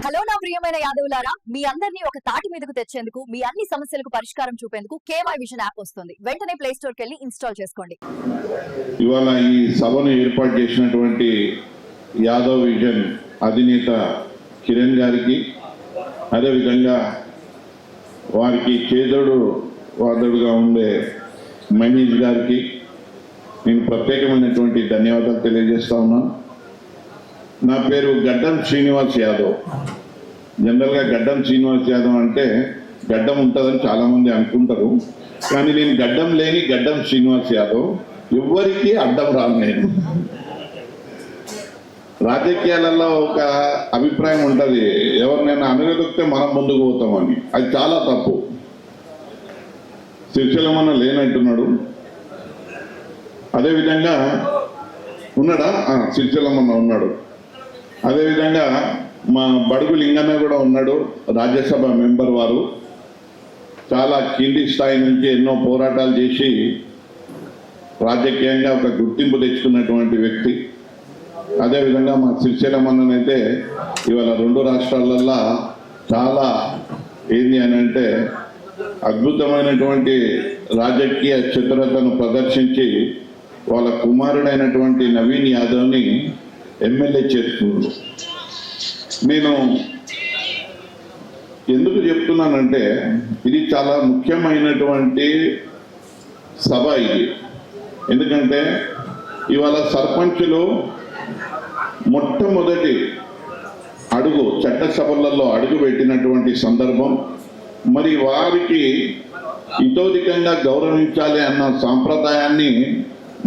Hello నా ప్రియమైన యాదవులారా, మీ అందరినీ ఒక తాటి మీదకు తెచ్చేందుకు, మీ అన్ని సమస్యలకు పరిష్కారం చూపేందుకు కేవై విజన్ యాప్ వస్తుంది. వెంటనే ప్లే స్టోర్ కి వెళ్ళి ఇన్స్టాల్ చేసుకోండి. ఇవాళ ఈ సభను ఏర్పాటు చేసినటువంటి యాదవ్ విజన్ అధినేత కిరణ్ గారికి, అదేవిధంగా వారికి చేదోడు వాదడుగా ఉండే మహేష్ గారికి నేను ప్రత్యేకమైనటువంటి ధన్యవాదాలు తెలియజేస్తా ఉన్నాను. నా పేరు గడ్డం శ్రీనివాస్ యాదవ్. జనరల్గా గడ్డం శ్రీనివాస్ యాదవ్ అంటే గడ్డం ఉంటుందని చాలామంది అనుకుంటారు, కానీ నేను గడ్డం లేని గడ్డం శ్రీనివాస్ యాదవ్. ఎవ్వరికీ అడ్డం రాను. నేను రాజకీయాలలో ఒక అభిప్రాయం ఉంటుంది, ఎవరినైనా అనుగదొక్కితే మనం ముందుకు పోతామని. అది చాలా తప్పు. శిక్షలమన్న లేనంటున్నాడు, అదేవిధంగా ఉన్నాడా? శిక్షలమన్న ఉన్నాడు. అదేవిధంగా మా బడుగు లింగన్న కూడా ఉన్నాడు, రాజ్యసభ మెంబర్. వారు చాలా కింది స్థాయి నుంచి ఎన్నో పోరాటాలు చేసి రాజకీయంగా ఒక గుర్తింపు తెచ్చుకున్నటువంటి వ్యక్తి. అదేవిధంగా మా శ్రీశైలమన్ననైతే ఇవాళ 2 రాష్ట్రాలల్లో చాలా ఏంది అని అంటే అద్భుతమైనటువంటి రాజకీయ చతురతను ప్రదర్శించి వాళ్ళ కుమారుడైనటువంటి నవీన్ యాదవ్ని ఎమ్మెల్యే చేసుకున్నాడు. నేను ఎందుకు చెప్తున్నానంటే ఇది చాలా ముఖ్యమైనటువంటి సభ ఇది. ఎందుకంటే ఇవాళ సర్పంచులు మొట్టమొదటి అడుగు చట్టసభలలో అడుగు పెట్టినటువంటి సందర్భం. మరి వారికి ఇతోధికంగా గౌరవించాలి అన్న సాంప్రదాయాన్ని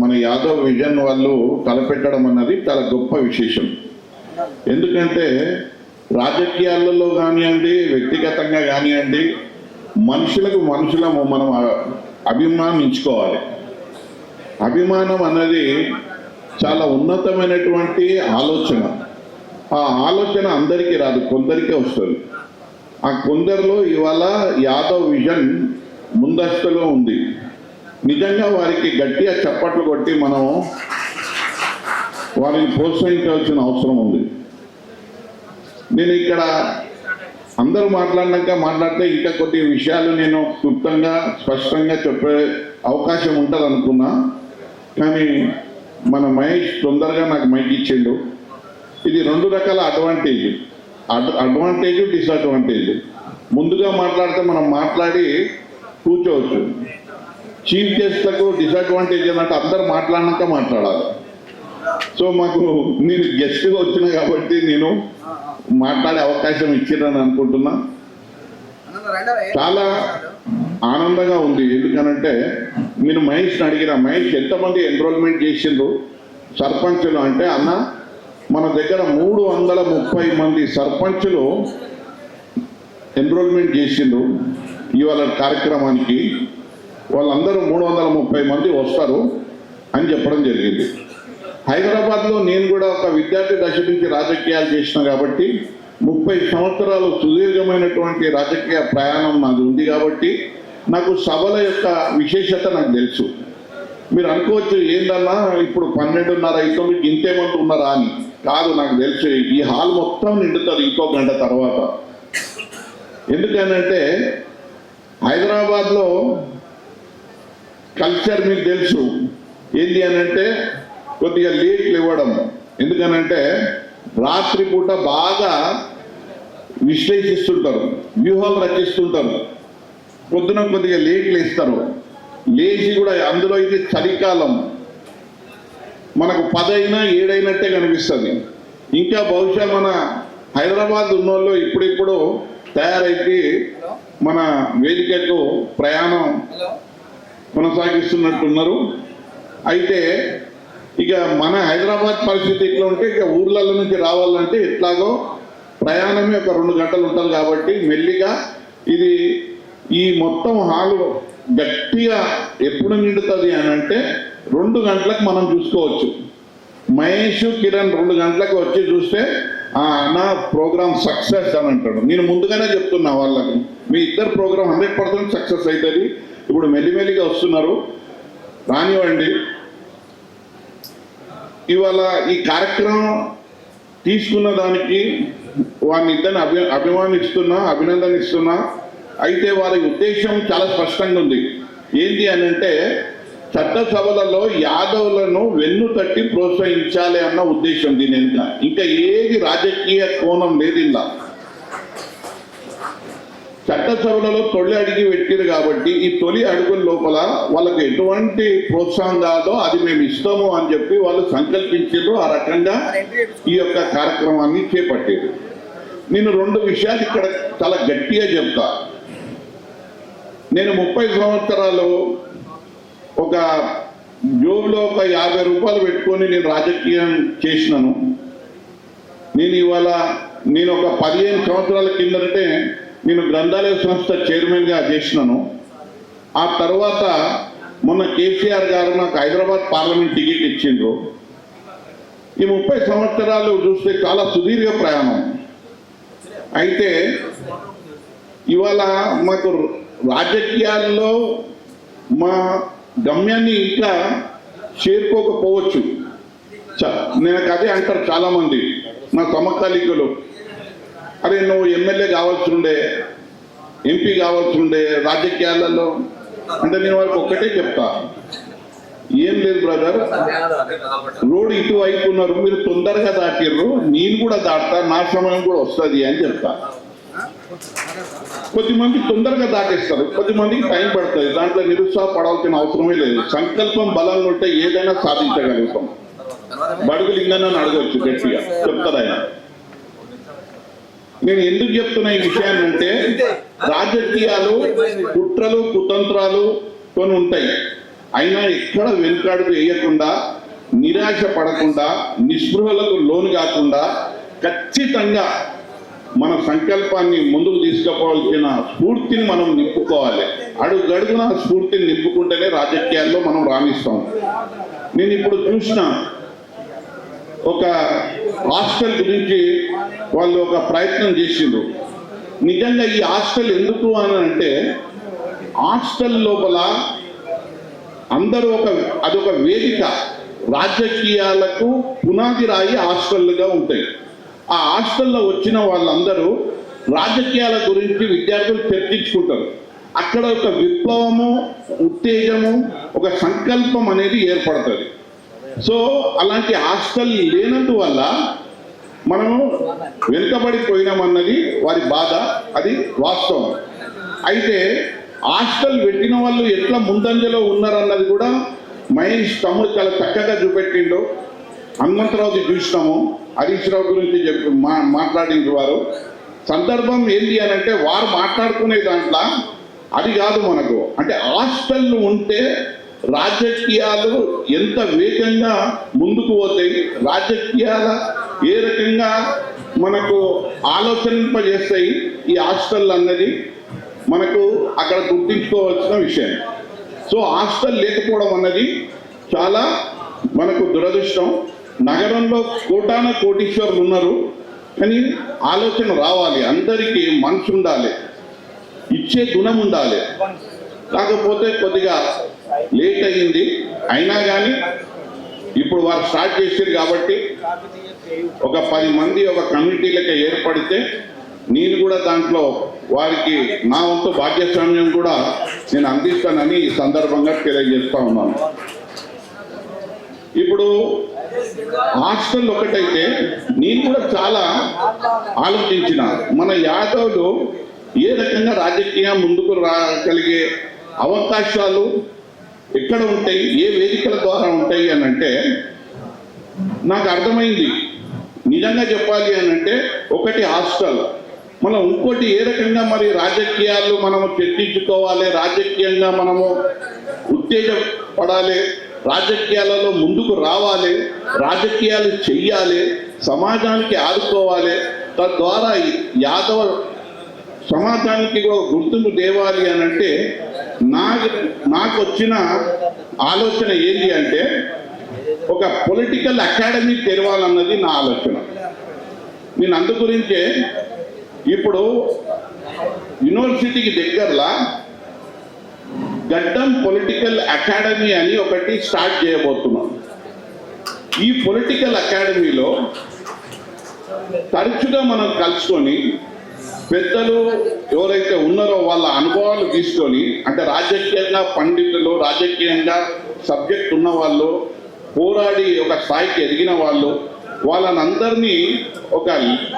మన యాదవ్ విజన్ వాళ్ళు తలపెట్టడం అన్నది చాలా గొప్ప విశేషం. ఎందుకంటే రాజకీయాలలో కానివ్వండి, వ్యక్తిగతంగా కానివ్వండి, మనుషులము మనం అభిమానించుకోవాలి. అభిమానం అన్నది చాలా ఉన్నతమైనటువంటి ఆలోచన. ఆ ఆలోచన అందరికీ రాదు, కొందరికే వస్తుంది. ఆ కొందరిలో ఇవాళ యాదవ్ విజన్ ముందస్తులో ఉంది. నిజంగా వారికి గట్టిగా చప్పట్లు కొట్టి మనం వారిని ప్రోత్సహించాల్సిన అవసరం ఉంది. నేను ఇక్కడ అందరూ మాట్లాడితే ఇంకా కొద్ది విషయాలు నేను క్లుప్తంగా స్పష్టంగా చెప్పే అవకాశం ఉంటుంది అనుకున్నా, కానీ మన మహేష్ తొందరగా నాకు మైక్ ఇచ్చిండు. ఇది 2 రకాల అడ్వాంటేజ్ డిసడ్వాంటేజ్. ముందుగా మాట్లాడితే మనం మాట్లాడి కూర్చోవచ్చు. చీఫ్ గెస్ట్లకు డిసడ్వాంటేజ్ అన్నట్టు అందరు మాట్లాడినాక మాట్లాడాలి. సో నేను గెస్ట్గా వచ్చిన కాబట్టి నేను మాట్లాడే అవకాశం ఇచ్చిరని అనుకుంటున్నా. చాలా ఆనందంగా ఉంది. ఎందుకనంటే నేను మహేష్ని అడిగిన, మహేష్ ఎంతమంది ఎన్రోల్మెంట్ చేసిండ్రు సర్పంచులు అంటే, అన్న మన దగ్గర 330 మంది సర్పంచులు ఎన్రోల్మెంట్ చేసిండ్రు ఇవాళ కార్యక్రమానికి. వాళ్ళందరూ 330 మంది వస్తారు అని చెప్పడం జరిగింది. హైదరాబాద్లో నేను కూడా ఒక విద్యార్థి దశ నుంచి రాజకీయాలు చేసిన కాబట్టి 30 సంవత్సరాలు సుదీర్ఘమైనటువంటి రాజకీయ ప్రయాణం నాది ఉంది కాబట్టి నాకు సభల యొక్క విశేషత నాకు తెలుసు. మీరు అనుకోవచ్చు ఏందన్నా ఇప్పుడు 12:30 అవుతుంది, ఇంతేమంది ఉన్నారా అని. కాదు, నాకు తెలుసు ఈ హాల్ మొత్తం నిండుతుంది ఇంకో గంట తర్వాత. ఎందుకనంటే హైదరాబాద్లో కల్చర్ మీకు తెలుసు ఏంటి అని అంటే కొద్దిగా లేట్లు ఇవ్వడం. ఎందుకనంటే రాత్రిపూట బాగా విశ్లేషిస్తుంటారు, వ్యూహాలు రచిస్తుంటారు, పొద్దున కొద్దిగా లేట్లు ఇస్తారు. లేచి కూడా అందులో ఇది చలికాలం, మనకు 10 అయినా 7 అయినట్టే కనిపిస్తుంది. ఇంకా బహుశా మన హైదరాబాద్ ఉన్నోళ్ళు ఇప్పుడిప్పుడు తయారైతే మన వేదికకు ప్రయాణం కొనసాగిస్తున్నట్టున్నారు. అయితే ఇక మన హైదరాబాద్ పరిస్థితి ఇట్లా ఉంటే ఇక ఊర్లలో నుంచి రావాలంటే ఎట్లాగో ప్రయాణమే ఒక 2 గంటలు ఉంటుంది. కాబట్టి మెల్లిగా ఇది ఈ మొత్తం హాలు గట్టిగా ఎప్పుడు నిండుతుంది అని అంటే 2 గంటలకు మనం చూసుకోవచ్చు. మహేష్ కిరణ్ 2 గంటలకు వచ్చి చూస్తే నా ప్రోగ్రామ్ సక్సెస్ అని అంటాడు. నేను ముందుగానే చెప్తున్నా వాళ్ళకు, మీ ఇద్దరు ప్రోగ్రామ్ 100% సక్సెస్ అవుతుంది. ఇప్పుడు మెల్లిమెల్లిగా వస్తున్నారు, రానివ్వండి. ఇవాళ ఈ కార్యక్రమం తీసుకున్న దానికి వారిని ఇద్దరిని అభినందనిస్తున్నా. అయితే వారి ఉద్దేశం చాలా స్పష్టంగా ఉంది. ఏంటి అని అంటే చట్టసభలలో యాదవులను వెన్ను తట్టి ప్రోత్సహించాలి అన్న ఉద్దేశం దీని వెనుక. ఇంకా ఏది రాజకీయ కోణం లేదు. ఇలా చట్టసభలలో తొలి అడిగి పెట్టారు కాబట్టి ఈ తొలి అడుగుల లోపల వాళ్ళకు ఎటువంటి ప్రోత్సాహం కాదో అది మేము ఇస్తాము అని చెప్పి వాళ్ళు సంకల్పించారు. ఆ రకంగా ఈ యొక్క కార్యక్రమాన్ని చేపట్టారు. నేను 2 విషయాలు ఇక్కడ చాలా గట్టిగా చెప్తా. నేను 30 సంవత్సరాలు ఒక జోబులో ఒక 50 రూపాయలు పెట్టుకొని నేను రాజకీయం చేసినాను. నేను ఒక 15 సంవత్సరాల కిందటే నేను గ్రంథాలయ సంస్థ చైర్మన్గా చేసినాను. ఆ తర్వాత మొన్న కేసీఆర్ గారు నాకు హైదరాబాద్ పార్లమెంట్ టికెట్ ఇచ్చిండ్రు. ఈ 30 సంవత్సరాలు చూస్తే చాలా సుదీర్ఘ ప్రయాణం. అయితే ఇవాళ మాకు రాజకీయాల్లో మా గమ్యాన్ని ఇంకా చేరుకోకపోవచ్చు. నేను అదే అంటారు చాలామంది నా సమకాలీకులు, అరే నువ్వు ఎమ్మెల్యే కావాల్సి ఉండే, ఎంపీ కావాల్సి ఉండే రాజకీయాలలో అంటే నేను వాళ్ళకి ఒక్కటే చెప్తా, ఏం లేదు బ్రదర్, రోడ్ ఇటువైపు ఉన్నారు, మీరు తొందరగా దాటిర్రు, నేను కూడా దాటుతా, నా సమయం కూడా వస్తుంది అని చెప్తా. కొద్దిమంది తొందరగా దాటేస్తారు, కొద్దిమందికి టైం పడుతుంది. దాంట్లో నిరుత్సాహపడాల్సిన అవసరమే లేదు. సంకల్పం బలంగా ఉంటే ఏదైనా సాధించగలుగుతాం. బడుగు లింగన్న అడగవచ్చు, గట్టిగా చెప్తారు ఆయన. నేను ఎందుకు చెప్తున్నా ఈ విషయాన్ని అంటే రాజకీయాలు కుట్రలు కుతంత్రాలు కొన్ని ఉంటాయి. అయినా ఎక్కడ వెనుకాడుకు వేయకుండా, నిరాశ పడకుండా, నిస్పృహలకు లోను కాకుండా ఖచ్చితంగా మన సంకల్పాన్ని ముందుకు తీసుకుపోవాల్సిన స్ఫూర్తిని మనం నింపుకోవాలి. అడుగడుగున స్ఫూర్తిని నింపుకుంటేనే రాజకీయాల్లో మనం రాణిస్తాం. నేను ఇప్పుడు చూసిన ఒక హాస్టల్ గురించి వాళ్ళు ఒక ప్రయత్నం చేసిండ్రు. నిజంగా ఈ హాస్టల్ ఎందుకు అని అంటే హాస్టల్ లోపల అందరూ అదొక వేదిక, రాజకీయాలకు పునాది రాయి హాస్టల్గా ఉంటాయి. ఆ హాస్టల్లో వచ్చిన వాళ్ళందరూ రాజకీయాల గురించి విద్యార్థులు చర్చించుకుంటారు. అక్కడ ఒక విప్లవము, ఉత్తేజము, ఒక సంకల్పం అనేది ఏర్పడుతుంది. సో అలాంటి హాస్టల్ లేనందువల్ల మనము వెనుకబడిపోయినామన్నది వారి బాధ, అది వాస్తవం. అయితే హాస్టల్ పెట్టిన వాళ్ళు ఎట్లా ముందంజలో ఉన్నారన్నది కూడా మహేష్ తమ్ముడు చాలా చక్కగా చూపెట్టిండు. హనుమంతరావుది చూసినాము, హరీష్ రావు గురించి మాట్లాడిండ్రు వారు. సందర్భం ఏంటి అని అంటే వారు మాట్లాడుకునే దాంట్లో అది కాదు మనకు. అంటే హాస్టల్ ఉంటే రాజకీయాలు ఎంత వేగంగా ముందుకు పోతాయి, రాజకీయాల ఏ రకంగా మనకు ఆలోచింపజేస్తాయి ఈ హాస్టల్ అన్నది మనకు అక్కడ గుర్తించుకోవాల్సిన విషయం. సో హాస్టల్ లేకపోవడం అన్నది చాలా మనకు దురదృష్టం. నగరంలో కోటాన కోటీశ్వరులు ఉన్నారు, కానీ ఆలోచన రావాలి. అందరికీ మనసు ఉండాలి, ఇచ్చే గుణం ఉండాలి. కాకపోతే కొద్దిగా లేట్ అయ్యింది. అయినా కానీ ఇప్పుడు వారు స్టార్ట్ చేశారు కాబట్టి ఒక 10 మంది ఒక కమిటీలకి ఏర్పడితే నేను కూడా దాంట్లో వారికి నా వంతు భాగ్యస్వామ్యం కూడా నేను అందిస్తానని ఈ సందర్భంగా తెలియజేస్తా ఉన్నాను. ఇప్పుడు హాస్టల్ ఒకటైతే నేను కూడా చాలా ఆలోచించిన, మన యాదవులు ఏ రకంగా రాజకీయం ముందుకు రాగలిగే అవకాశాలు ఎక్కడ ఉంటాయి, ఏ వేదికల ద్వారా ఉంటాయి అని అంటే నాకు అర్థమైంది. నిజంగా చెప్పాలి అని అంటే ఒకటి హాస్టల్, మనం ఇంకోటి ఏ రకంగా మరి రాజకీయాలు మనము చర్చించుకోవాలి, రాజకీయంగా మనము ఉత్తేజపడాలి, రాజకీయాలలో ముందుకు రావాలి, రాజకీయాలు చెయ్యాలి, సమాజానికి ఆదుకోవాలి, తద్వారా యాదవ సమాజానికి ఒక గుర్తింపు తేవాలి అని అంటే నాకు వచ్చిన ఆలోచన ఏంటి అంటే ఒక పొలిటికల్ అకాడమీ తెరవాలన్నది నా ఆలోచన. నేను అందు గురించే ఇప్పుడు యూనివర్సిటీకి దగ్గరలా గడ్డం పొలిటికల్ అకాడమీ అని ఒకటి స్టార్ట్ చేయబోతున్నాం. ఈ పొలిటికల్ అకాడమీలో తరచుగా మనం కలుసుకొని పెద్దలు ఎవరైతే ఉన్నారో వాళ్ళ అనుభవాలు తీసుకొని, అంటే రాజకీయంగా పండితులు, రాజకీయంగా సబ్జెక్ట్ ఉన్న వాళ్ళు, పోరాడి ఒక స్థాయికి ఎదిగిన వాళ్ళు, వాళ్ళనందరినీ ఒక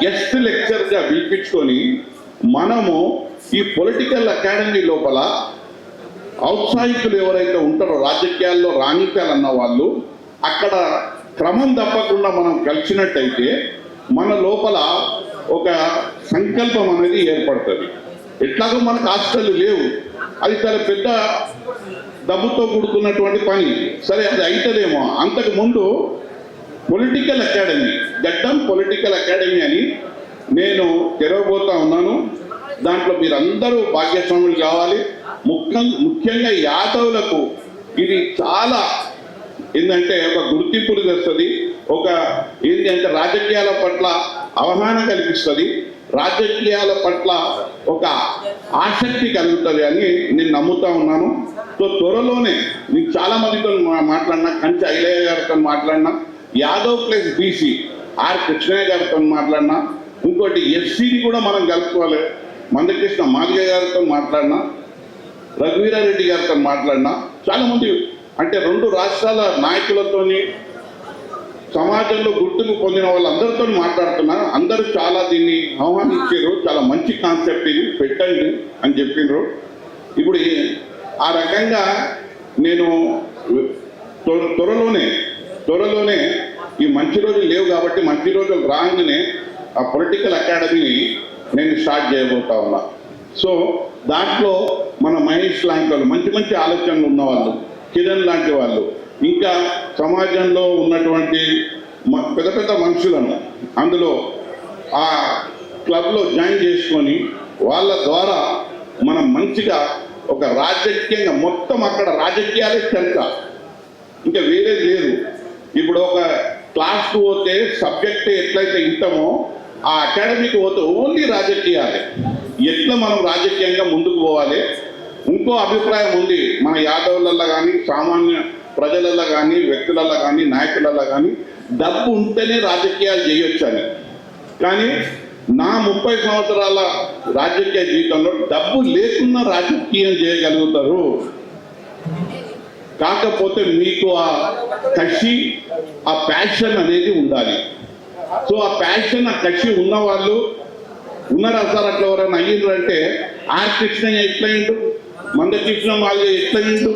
గెస్ట్ లెక్చర్గా పిలిపించుకొని మనము ఈ పొలిటికల్ అకాడమీ లోపల ఔత్సాహికులు ఎవరైతే ఉంటారో రాజకీయాల్లో రాణించాలన్న వాళ్ళు అక్కడ క్రమం తప్పకుండా మనం కలిసినట్టయితే మన లోపల ఒక సంకల్పం అనేది ఏర్పడుతుంది. ఎట్లాగో మనకు హాస్టల్ లేవు, అది చాలా పెద్ద డబ్బుతో కూడుకున్నటువంటి పని. సరే అది అవుతుందేమో. అంతకు ముందు పొలిటికల్ అకాడమీ, గడ్డం పొలిటికల్ అకాడమీ అని నేను తెరవబోతా ఉన్నాను. దాంట్లో మీరందరూ భాగ్యస్వాములు కావాలి. ముఖ్యంగా యాదవులకు ఇది చాలా ఏంటంటే ఒక గుర్తింపులు తెస్తుంది, ఒక ఏంటి అంటే రాజకీయాల పట్ల అవగాహన కల్పిస్తుంది, రాజకీయాల పట్ల ఒక ఆసక్తి కలుగుతుంది అని నేను నమ్ముతా ఉన్నాను. సో త్వరలోనే నేను చాలా మందితో మాట్లాడినా, కంచి ఐలయ్య గారితో మాట్లాడినా, Yadav plus BC R Krishnaiah గారితో మాట్లాడినా, ఇంకోటి ఎస్సీని కూడా మనం కలుపుకోవాలి, మందకృష్ణ మాదిగ గారితో మాట్లాడినా, రఘువీరారెడ్డి గారితో మాట్లాడినా, చాలామంది అంటే 2 రాష్ట్రాల నాయకులతోని సమాజంలో గుర్తుకు పొందిన వాళ్ళందరితో మాట్లాడుతున్నా. అందరూ చాలా దీన్ని ఆహ్వానించారు. చాలా మంచి కాన్సెప్ట్ ఇది, పెట్టండి అని చెప్పిండ్రు. ఇప్పుడు ఆ రకంగా నేను త్వరలోనే ఈ మంచి రోజులు లేవు కాబట్టి మంచి రోజులు రాగానే ఆ పొలిటికల్ అకాడమీని నేను స్టార్ట్ చేయబోతా ఉన్నా. సో దాంట్లో మన మహేష్ లాంటి వాళ్ళు, మంచి ఆలోచనలు ఉన్నవాళ్ళు, కిరణ్ లాంటి వాళ్ళు, ఇంకా సమాజంలో ఉన్నటువంటి పెద్ద మనుషులను అందులో ఆ క్లబ్లో జాయిన్ చేసుకొని వాళ్ళ ద్వారా మనం మంచిగా ఒక రాజకీయంగా మొత్తం అక్కడ రాజకీయాలే చర్చ, ఇంకా వేరేది లేదు. ఇప్పుడు ఒక క్లాస్కు పోతే సబ్జెక్ట్ ఎట్లయితే ఇంటామో ఆ అకాడమీకి పోతే ఓన్లీ రాజకీయాలే, ఎట్లా మనం రాజకీయంగా ముందుకు పోవాలి. ఇంకో అభిప్రాయం ఉంది మన యాదవులలో కానీ, సామాన్య ప్రజలలో కానీ, వ్యక్తులలో కానీ, నాయకులలో కానీ, డబ్బు ఉంటేనే రాజకీయాలు చేయొచ్చు అని. కానీ నా 30 సంవత్సరాల రాజకీయ జీవితంలో డబ్బు లేకున్నా రాజకీయం చేయగలుగుతారు. కాకపోతే మీకు ఆ కసి, ఆ ప్యాషన్ అనేది ఉండాలి. సో ఆ ప్యాషన్, ఆ కసి ఉన్న వాళ్ళు ఉన్నారా సార్? అట్లా ఎవరైనా అయ్యిండ్రు అంటే ఆర్ కృష్ణయ్య ఎట్లయిండు, మందకృష్ణ వాళ్ళు ఎట్లయిండు.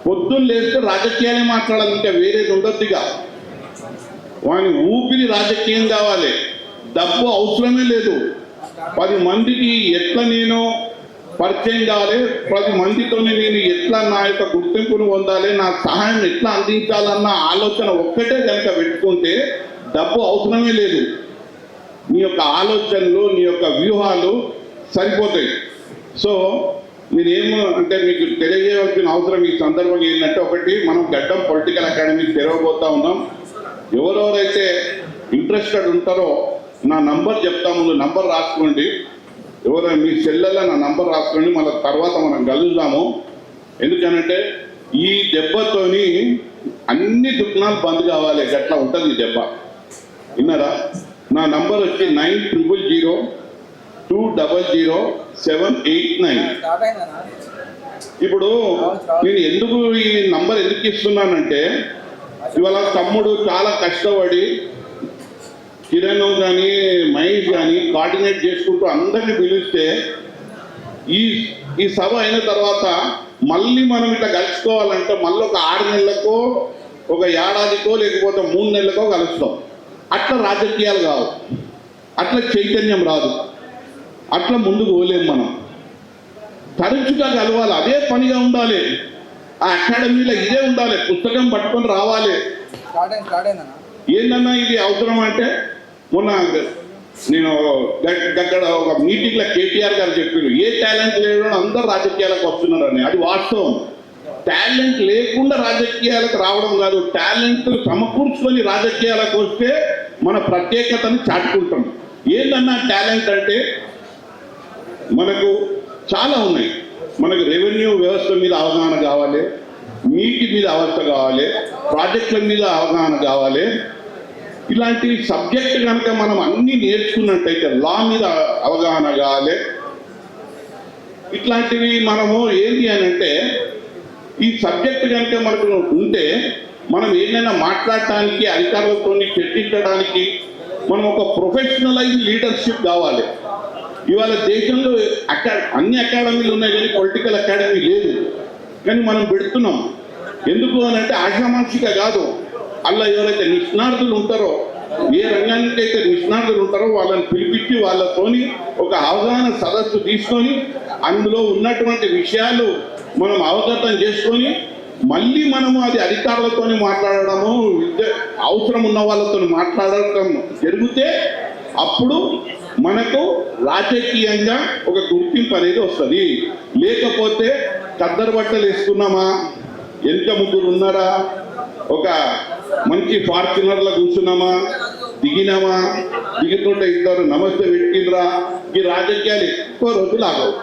పొద్దున్న లేస్తే రాజకీయాలే మాట్లాడాలి, ఇంకా వేరేది ఉండొద్దుగా. వాని ఊపిరి రాజకీయం కావాలి, డబ్బు అవసరమే లేదు. 10 మందికి ఎట్లా నేను పరిచయం కావాలి, 10 మందితో నేను ఎట్లా నా యొక్క గుర్తింపును పొందాలి, నా సహాయం ఎట్లా అందించాలన్న ఆలోచన ఒక్కటే కనుక పెట్టుకుంటే డబ్బు అవసరమే లేదు. నీ యొక్క ఆలోచనలు, నీ యొక్క వ్యూహాలు సరిపోతాయి. సో నేనేమో అంటే మీకు తెలియజేయవలసిన అవసరం ఈ సందర్భంగా ఏంటంటే, ఒకటి మనం గడ్డం పొలిటికల్ అకాడమీ తెరవబోతా ఉన్నాం. ఎవరెవరైతే ఇంట్రెస్టెడ్ ఉంటారో నా నంబర్ చెప్తా, ముందు నంబర్ రాసుకోండి. ఎవరైనా మీ సెల్లల్లో నా నంబర్ రాసుకోండి, మళ్ళీ తర్వాత మనం కలుద్దాము. ఎందుకనంటే ఈ దెబ్బతోని అన్ని దుకాణాలు బంద్ కావాలి, గట్లా ఉంటుంది ఈ దెబ్బ. విన్నారా? నా నంబర్ వచ్చి 9002000789. ఇప్పుడు నేను ఎందుకు ఈ నంబర్ ఎందుకు ఇస్తున్నానంటే, ఇవాళ తమ్ముడు చాలా కష్టపడి కిరణ్ కానీ, మహేష్ కానీ కోఆర్డినేట్ చేసుకుంటూ అందరినీ పిలిస్తే ఈ సభ అయిన తర్వాత మళ్ళీ మనం ఇట్లా కలుసుకోవాలంటే మళ్ళీ ఒక 6 నెలలకో, ఒక ఏడాదికో, లేకపోతే 3 నెలలకో కలుస్తాం. అట్లా రాజకీయాలు కావు, అట్లా చైతన్యం రాదు, అట్లా ముందుకు పోలేము. మనం తరచుగా కలవాలి, అదే పనిగా ఉండాలి. ఆ అకాడమీలో ఇదే ఉండాలి, పుస్తకం పట్టుకొని రావాలి. ఏందన్నా ఇది అవసరం అంటే, మొన్న నేను అక్కడ ఒక మీటింగ్లో కేటీఆర్ గారు చెప్పారు, ఏ టాలెంట్ లేడు అందరూ రాజకీయాలకు వస్తున్నారని. అది వాస్తవం. టాలెంట్ లేకుండా రాజకీయాలకు రావడం కాదు, టాలెంట్ సమకూర్చుకొని రాజకీయాలకు వస్తే మన ప్రత్యేకతను చాటుకుంటాం. ఏందన్నా టాలెంట్ అంటే మనకు చాలా ఉన్నాయి. మనకు రెవెన్యూ వ్యవస్థ మీద అవగాహన కావాలి, నీటి మీద అవస్థ కావాలి, ప్రాజెక్టుల మీద అవగాహన కావాలి, ఇలాంటి సబ్జెక్ట్ కనుక మనం అన్ని నేర్చుకున్నట్టయితే లా మీద అవగాహన కావాలి. ఇట్లాంటివి మనము ఏంటి అని అంటే ఈ సబ్జెక్ట్ కనుక మనకు ఉంటే మనం ఏదైనా మాట్లాడటానికి అధికారులతో చర్చించడానికి మనం ఒక ప్రొఫెషనలైజ్ లీడర్షిప్ కావాలి. ఇవాళ దేశంలో అన్ని అకాడమీలు ఉన్నాయి కానీ పొలిటికల్ అకాడమీ లేదు. కానీ మనం పెడుతున్నాం. ఎందుకు అని అంటే ఆషామాషిగా కాదు, అలా ఎవరైతే నిష్ణార్థులు ఉంటారో, ఏ రంగానికి అయితే నిష్ణార్థులు ఉంటారో వాళ్ళని పిలిపించి వాళ్ళతోని ఒక అవగాహన సదస్సు తీసుకొని అందులో ఉన్నటువంటి విషయాలు మనం అవగతం చేసుకొని మళ్ళీ మనము అది అధికారులతో మాట్లాడడము, అవసరం ఉన్న వాళ్ళతో మాట్లాడటం జరిగితే అప్పుడు మనకు రాజకీయంగా ఒక గుర్తింపు అనేది వస్తుంది. లేకపోతే కద్దరు బట్టలు వేసుకున్నామా, ఎంత ముగ్గురు ఉన్నారా, ఒక మంచి ఫార్చునర్లో కూర్చున్నామా, దిగినామా, దిగుతుంటే ఇద్దరు నమస్తే పెట్టిండ్రా, ఈ రాజకీయాలు ఎక్కువ రోజులు ఆగవు.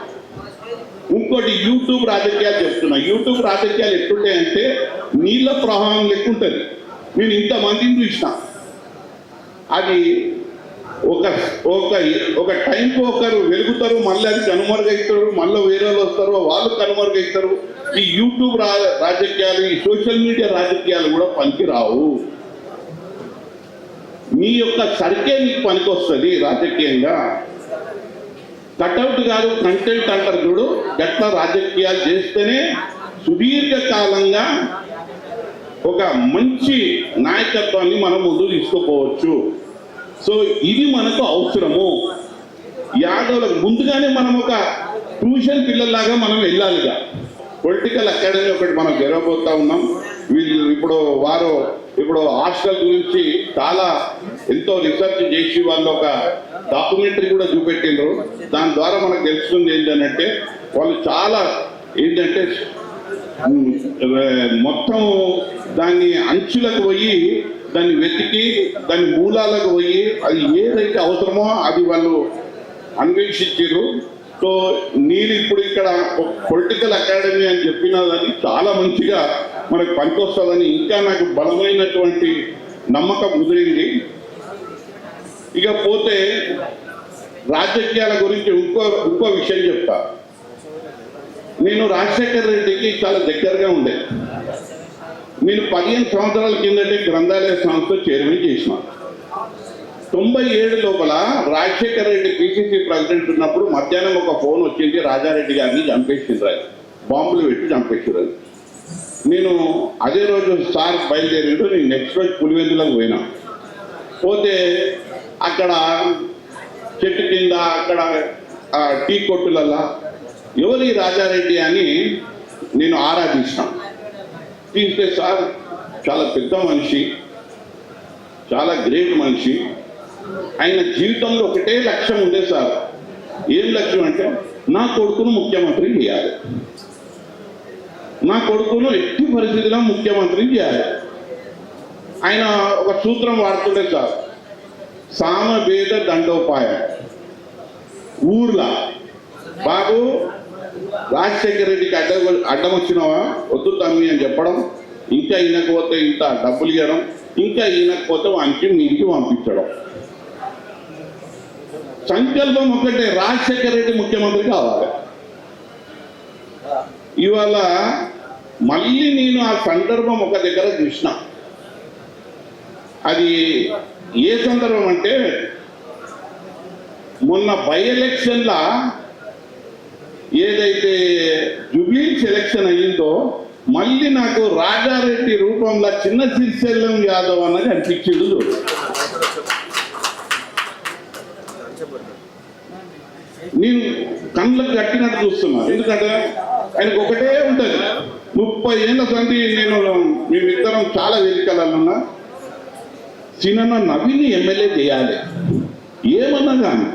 ఇంకోటి యూట్యూబ్ రాజకీయాలు చెప్తున్నా. యూట్యూబ్ రాజకీయాలు ఎట్లుంటాయంటే నీళ్ళ ప్రవాహం లెక్క ఉంటుంది. నేను ఇంతమందిని చూసిన, అది ఒక టైంకు ఒకరు వెలుగుతారు, మళ్ళీ అది కనుమరుగవుతారు, మళ్ళీ వేరే వాళ్ళు వస్తారు, వాళ్ళు కనుమరుగవుతారు. ఈ యూట్యూబ్ రాజకీయాలు, ఈ సోషల్ మీడియా రాజకీయాలు కూడా పనికి రావు. మీ యొక్క సరికే మీకు పనికి వస్తుంది రాజకీయంగా. కట్అవుట్ కాదు, కంటెంట్ అంటారు చూడు, గట్ల రాజకీయాలు చేస్తేనే సుదీర్ఘకాలంగా ఒక మంచి నాయకత్వాన్ని మనం ముందు తీసుకుపోవచ్చు. సో ఇది మనకు అవసరము. యాదవులకు ముందుగానే మనం ఒక ట్యూషన్ పిల్లల్లాగా మనం వెళ్ళాలిగా. పొలిటికల్ అకాడమీ ఒకటి మనం జరగబోతా ఉన్నాం. వీళ్ళు ఇప్పుడు హాస్టల్ గురించి చాలా ఎంతో రీసెర్చ్ చేసి వాళ్ళు ఒక డాక్యుమెంటరీ కూడా చూపెట్టిండ్రు. దాని ద్వారా మనకు తెలుస్తుంది ఏంటంటే వాళ్ళు చాలా ఏంటంటే మొత్తం దాన్ని అంచులకు పోయి దాన్ని వెతికి దాని మూలాలకు పోయి అది ఏదైతే అవసరమో అది వాళ్ళు అన్వేషించారు. సో నేను ఇప్పుడు ఇక్కడ పొలిటికల్ అకాడమీ అని చెప్పినదని చాలా మంచిగా మనకు పనికొస్తుందని ఇంకా నాకు బలమైనటువంటి నమ్మకం కుదిరింది. ఇకపోతే రాజకీయాల గురించి ఇంకో విషయం చెప్తా. నేను రాజశేఖర్ రెడ్డికి చాలా దగ్గరగా ఉండే. నేను 15 సంవత్సరాల కిందటే గ్రంథాలయ సంస్థ చైర్మన్ చేసిన. 97 లోపల రాజశేఖర్ రెడ్డి పిసిసి ప్రెసిడెంట్ ఉన్నప్పుడు మధ్యాహ్నం ఒక ఫోన్ వచ్చింది, రాజారెడ్డి గారిని చంపేసిండ్రు, బాంబులు పెట్టి చంపేసిండ్రు. నేను అదే రోజు సార్ బయలుదేరిండు. నేను నెక్స్ట్ రోజు పులివెందులకు పోయినా. పోతే అక్కడ చెట్టు కింద అక్కడ టీ కొట్టులల్లా ఎవరి రాజారెడ్డి అని నేను ఆరాధిస్తాను. తీస్తే సార్ చాలా పెద్ద మనిషి, చాలా గ్రేట్ మనిషి. ఆయన జీవితంలో ఒకటే లక్ష్యం ఉండే సార్. ఏం లక్ష్యం అంటే నా కొడుకును ముఖ్యమంత్రి చేయాలి, నా కొడుకును ఎట్టి పరిస్థితిలో ముఖ్యమంత్రి చేయాలి. ఆయన ఒక సూత్రం వాడుతుండే సార్, సామవేద దండోపాయం. ఊర్లా బాబు రాజశేఖర రెడ్డికి అడ్డం వచ్చినావా, వద్దు తమ్మి అని చెప్పడం, ఇంకా ఈయనకపోతే ఇంత డబ్బులు ఇవ్వడం, ఇంకా ఈయనకపోతే వానికి మీరికి పంపించడం. సంకల్పం ఒకటే, రాజశేఖర రెడ్డి ముఖ్యమంత్రి కావాలి. ఇవాళ మళ్ళీ నేను ఆ సందర్భం ఒక దగ్గర చూసిన. అది ఏ సందర్భం అంటే మొన్న బై ఎలక్షన్లా ఏదైతే జూబ్లీహిల్స్ ఎలక్షన్ అయ్యిందో మళ్ళీ నాకు రాజారెడ్డి రూపంలో చిన్న శ్రీశైలం యాదవ్ అన్నది అనిపించింది. నేను కళ్ళకు కట్టినట్టు చూస్తున్నాను. ఎందుకంటే ఆయనకు ఒకటే ఉంటుంది, 30 ఏళ్ళ సంది నేను మేమిద్దరం చాలా వేదికలన్నా చిన్న నవీని ఎమ్మెల్యే చేయాలి, ఏమన్నా కానీ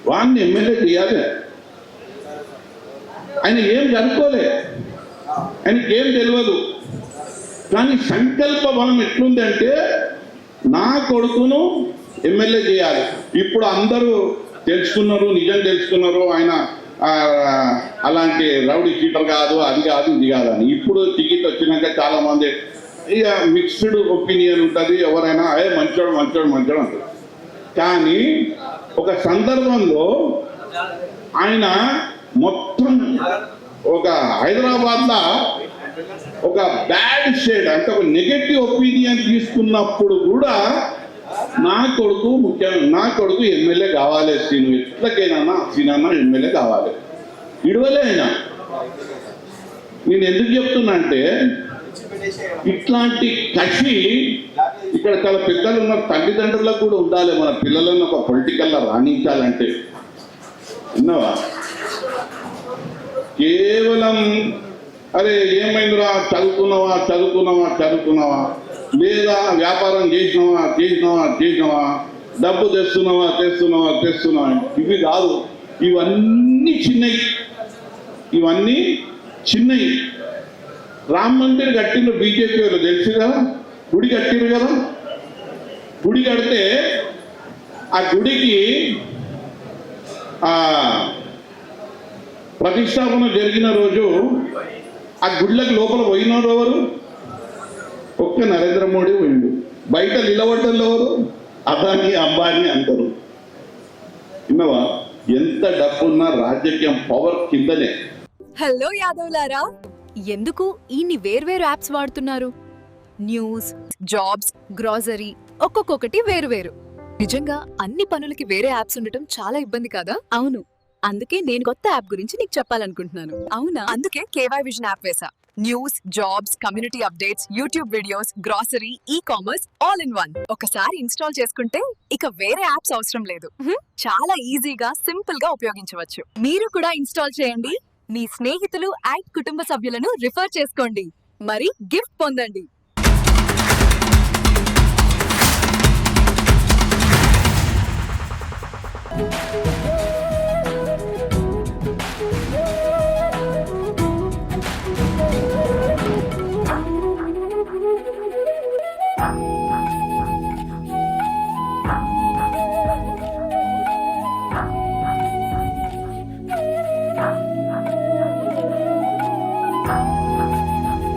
వాడిని ఎమ్మెల్యే చేయాలి. ఆయన ఏం జరుపుకోలే, ఆయనకి ఏం తెలియదు. కానీ సంకల్ప బలం ఎట్లుంది అంటే నా కొడుకును ఎమ్మెల్యే చేయాలి. ఇప్పుడు అందరూ తెలుసుకున్నారు, నిజం తెలుసుకున్నారు, ఆయన అలాంటి రౌడీ చీటర్ కాదు, అది కాదు, ఇది కాదని. ఇప్పుడు టికెట్ వచ్చినాక చాలా మంది ఇక మిక్స్డ్ ఒపీనియన్ ఉంటుంది. ఎవరైనా మంచోడు మంచోడు మంచోడు అంటారు. కానీ ఒక సందర్భంలో ఆయన మొత్తం ఒక హైదరాబాద్లో ఒక బ్యాడ్ షేడ్ అంటే ఒక నెగటివ్ ఒపీనియన్ తీసుకున్నప్పుడు కూడా నా కొడుకు ఎమ్మెల్యే కావాలి, సీను ఎట్లకైనా సీనన్నా ఎమ్మెల్యే కావాలి, ఇడవలే అయినా. నేను ఎందుకు చెప్తున్నా అంటే ఇట్లాంటి కసి ఇక్కడ చాలా పెద్దలు ఉన్న తల్లిదండ్రులకు కూడా ఉండాలి. మన పిల్లలను ఒక పొలిటికల్లో రాణించాలంటే విన్నావా? కేవలం అరే ఏమైందిరా చదువుకున్నావా లేదా వ్యాపారం చేసినావా డబ్బు తెస్తున్నావా ఇవి కాదు. ఇవన్నీ చిన్నవి. రామ్ మందిర్ కట్టిండ్రు బీజేపీ వాళ్ళు తెలుసు కదా, గుడి కట్టిరు కదా. గుడి కడితే ఆ గుడికి ప్రతిష్టాపన జరిగిన రోజు ఆ గుళ్ళకి లోపల పోయినారు ఎవరు? ఒక్క నరేంద్ర మోడీ పోయిండు. బయట నిలబడ్డలు ఎవరు? అదాని అంబానీ అంటారు. విన్నావా? ఎంత డబ్బున్నా రాజకీయం పవర్ కిందనే. హలో యాదవ్లారా, ఎందుకు ఇన్ని వేర్వేరు యాప్స్ వాడుతున్నారు? న్యూస్, జాబ్స్, గ్రాసరీ ఒక్కొక్కటి వేరువేరు. నిజంగా అన్ని పనులకి వేరే యాప్స్ ఉండటం చాలా ఇబ్బంది కాదా? అవును, అందుకే నేను కొత్త యాప్ గురించి నీకు చెప్పాలనుకుంటున్నాను. అవునా? అందుకే కేవై విజన్ యాప్ వేసా. News, jobs, community updates, YouTube videos, grocery, ecommerce all in one. ఒకసారి ఇన్స్టాల్ చేసుకుంటే ఇక వేరే యాప్స్ అవసరం లేదు. చాలా ఈజీగా, సింపుల్ గా ఉపయోగించవచ్చు. మీరు కూడా ఇన్స్టాల్ చేయండి. మీ స్నేహితులు అండ్ కుటుంబ సభ్యులను రిఫర్ చేసుకోండి, మరి గిఫ్ట్ పొందండి.